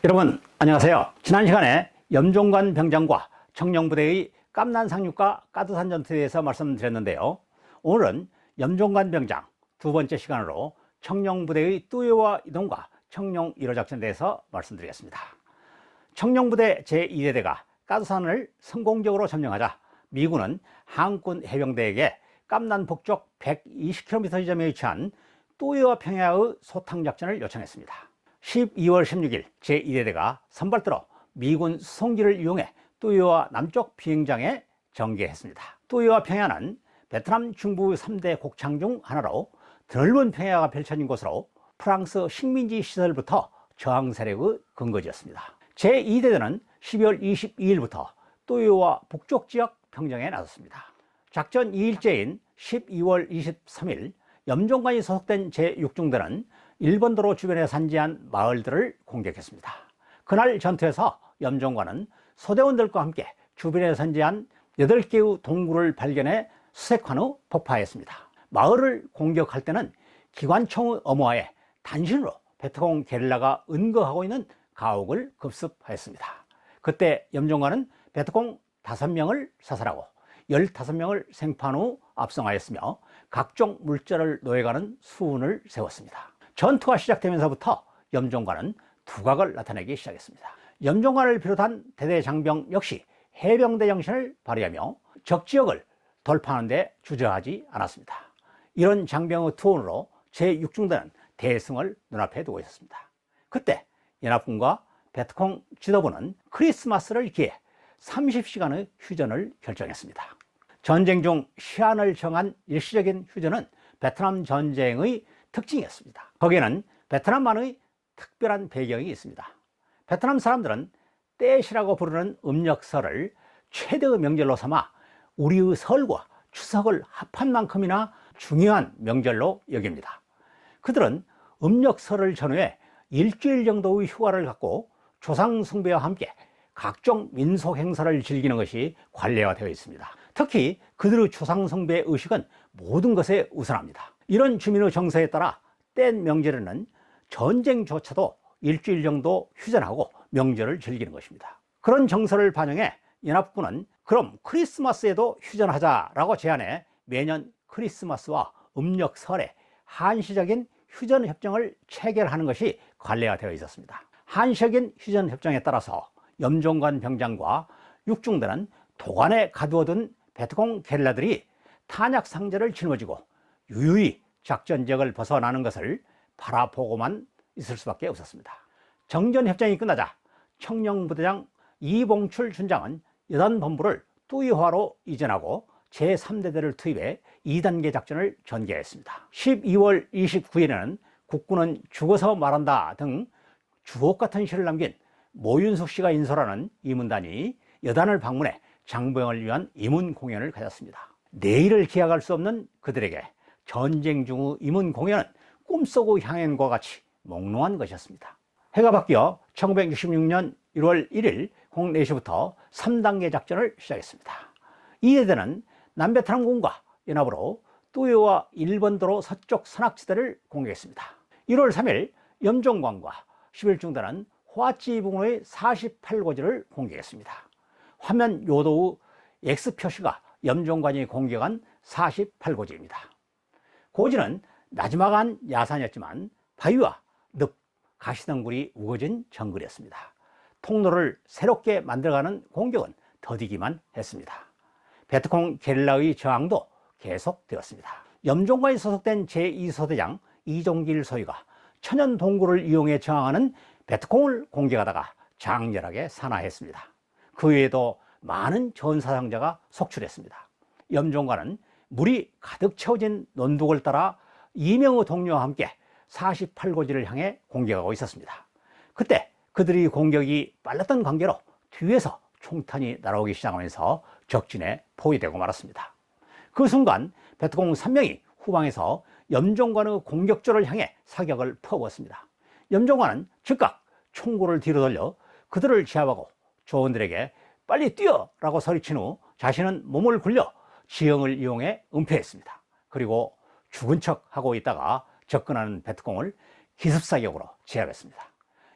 여러분 안녕하세요. 지난 시간에 염종관 병장과 청령부대의 깜난 상륙과 까두산 전투에 대해서 말씀드렸는데요. 오늘은 염종관 병장 두 번째 시간으로 청령부대의 뚜요와 이동과 청룡 1호 작전에 대해서 말씀드리겠습니다. 청령부대 제2대대가 까두산을 성공적으로 점령하자 미군은 한군 해병대에게 깜난 북쪽 120km 지점에 위치한 뚜요와 평야의 소탕작전을 요청했습니다. 12월 16일 제2대대가 선발대로 미군 수송기를 이용해 뚜요와 남쪽 비행장에 전개했습니다. 뚜요와 평야는 베트남 중부 3대 곡창 중 하나로 넓은 평야가 펼쳐진 곳으로 프랑스 식민지 시설부터 저항 세력의 근거지였습니다. 제2대대는 12월 22일부터 뚜요와 북쪽 지역 평정에 나섰습니다. 작전 2일째인 12월 23일 염종관이 소속된 제6중대는 일본도로 주변에 산지한 마을들을 공격했습니다. 그날 전투에서 염종관은 소대원들과 함께 주변에 산지한 8개의 동굴을 발견해 수색한 후 폭파했습니다. 마을을 공격할 때는 기관총의 엄호하에 단신으로 베트콩 게릴라가 은거하고 있는 가옥을 급습하였습니다. 그때 염종관은 베트콩 5명을 사살하고 15명을 생포한 후 압송하였으며 각종 물자를 놓여가는 수운을 세웠습니다. 전투가 시작되면서부터 염종관은 두각을 나타내기 시작했습니다. 염종관을 비롯한 대대 장병 역시 해병대 정신을 발휘하며 적지역을 돌파하는 데 주저하지 않았습니다. 이런 장병의 투혼으로 제6중대는 대승을 눈앞에 두고 있었습니다. 그때 연합군과 베트콩 지도부는 크리스마스를 기해 30시간의 휴전을 결정했습니다. 전쟁 중 시한을 정한 일시적인 휴전은 베트남 전쟁의 특징이었습니다. 거기에는 베트남만의 특별한 배경이 있습니다. 베트남 사람들은 떼시라고 부르는 음력설을 최대의 명절로 삼아 우리의 설과 추석을 합한 만큼이나 중요한 명절로 여깁니다. 그들은 음력설을 전후해 일주일 정도의 휴가를 갖고 조상 숭배와 함께 각종 민속 행사를 즐기는 것이 관례화되어 있습니다. 특히 그들의 조상 숭배 의식은 모든 것에 우선합니다. 이런 주민의 정서에 따라 땐 명절에는 전쟁조차도 일주일 정도 휴전하고 명절을 즐기는 것입니다. 그런 정서를 반영해 연합군은 그럼 크리스마스에도 휴전하자라고 제안해 매년 크리스마스와 음력설에 한시적인 휴전협정을 체결하는 것이 관례화되어 있었습니다. 한시적인 휴전협정에 따라서 염종관 병장과 육중대는 도관에 가두어둔 베트콩 게릴라들이 탄약 상자를 짊어지고 유유히 작전 지역을 벗어나는 것을 바라보고만 있을 수밖에 없었습니다. 정전협정이 끝나자 청령부대장 이봉출 준장은 여단본부를 뚜이화로 이전하고 제3대대를 투입해 2단계 작전을 전개했습니다. 12월 29일에는 국군은 죽어서 말한다 등 주옥 같은 시를 남긴 모윤숙 씨가 인솔하는 이문단이 여단을 방문해 장병을 위한 이문 공연을 가졌습니다. 내일을 기약할 수 없는 그들에게 전쟁 중의 이문 공연은 꿈속의 향연과 같이 몽롱한 것이었습니다. 해가 바뀌어 1966년 1월 1일 04시부터 3단계 작전을 시작했습니다. 이 대대는 남베트남군과 연합으로 뚜요와 일본도로 서쪽 산악지대를 공격했습니다. 1월 3일 염종관과 11중대는 화찌 부근의 48고지를 공격했습니다. 화면 요도의 X표시가 염종관이 공격한 48고지입니다. 고지는 나지막한 야산이었지만 바위와 늪, 가시덩굴이 우거진 정글이었습니다. 통로를 새롭게 만들어가는 공격은 더디기만 했습니다. 베트콩 게릴라의 저항도 계속되었습니다. 염종관이 소속된 제2소대장 이종길 소위가 천연 동굴을 이용해 저항하는 베트콩을 공격하다가 장렬하게 산화했습니다. 그 외에도 많은 전사상자가 속출했습니다. 염종관은 물이 가득 채워진 논둑을 따라 이명의 동료와 함께 48고지를 향해 공격하고 있었습니다. 그때 그들의 공격이 빨랐던 관계로 뒤에서 총탄이 날아오기 시작하면서 적진에 포위되고 말았습니다. 그 순간 베트콩 3명이 후방에서 염종관의 공격조를 향해 사격을 퍼부었습니다. 염종관은 즉각 총구를 뒤로 돌려 그들을 제압하고 조원들에게 빨리 뛰어! 라고 소리친 후 자신은 몸을 굴려 지형을 이용해 은폐했습니다. 그리고 죽은 척 하고 있다가 접근하는 베트콩을 기습사격으로 제압했습니다.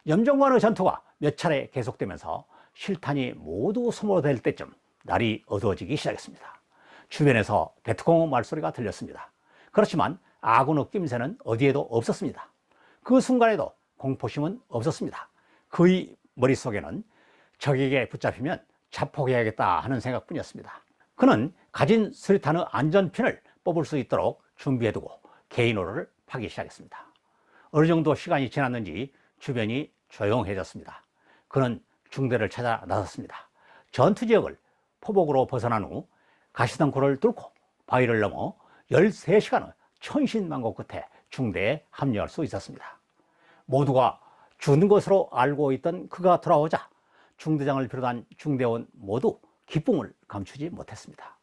염종관의 전투가 몇 차례 계속되면서 실탄이 모두 소모될 때쯤 날이 어두워지기 시작했습니다. 주변에서 베트콩 말소리가 들렸습니다. 그렇지만 아군의 낌새는 어디에도 없었습니다. 그 순간에도 공포심은 없었습니다. 그의 머릿속에는 적에게 붙잡히면 자폭해야겠다 하는 생각뿐이었습니다. 그는 가진 수리탄의 안전핀을 뽑을 수 있도록 준비해두고 개인호를 파기 시작했습니다. 어느 정도 시간이 지났는지 주변이 조용해졌습니다. 그는 중대를 찾아 나섰습니다. 전투 지역을 포복으로 벗어난 후 가시덩굴을 뚫고 바위를 넘어 13시간의 천신만고 끝에 중대에 합류할 수 있었습니다. 모두가 죽는 것으로 알고 있던 그가 돌아오자 중대장을 비롯한 중대원 모두 기쁨을 감추지 못했습니다.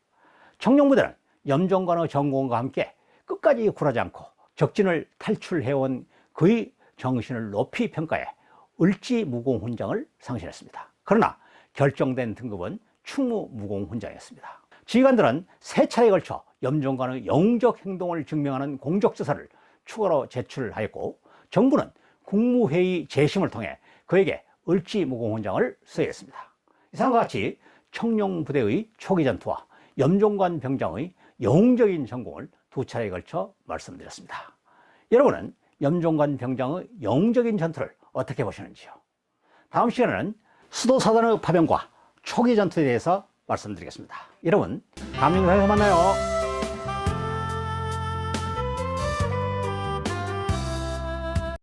청룡부대는 염종관의 전공과 함께 끝까지 굴하지 않고 적진을 탈출해온 그의 정신을 높이 평가해 을지무공훈장을 상신했습니다. 그러나 결정된 등급은 충무무공훈장이었습니다. 지휘관들은 3차례에 걸쳐 염종관의 영웅적 행동을 증명하는 공적서사를 추가로 제출하였고 정부는 국무회의 재심을 통해 그에게 을지무공훈장을 수여했습니다. 이상과 같이 청룡부대의 초기 전투와 염종관 병장의 영웅적인 전공을 2차례에 걸쳐 말씀드렸습니다. 여러분은 염종관 병장의 영웅적인 전투를 어떻게 보시는지요? 다음 시간에는 수도사단의 파병과 초기 전투에 대해서 말씀드리겠습니다. 여러분, 다음 영상에서 만나요.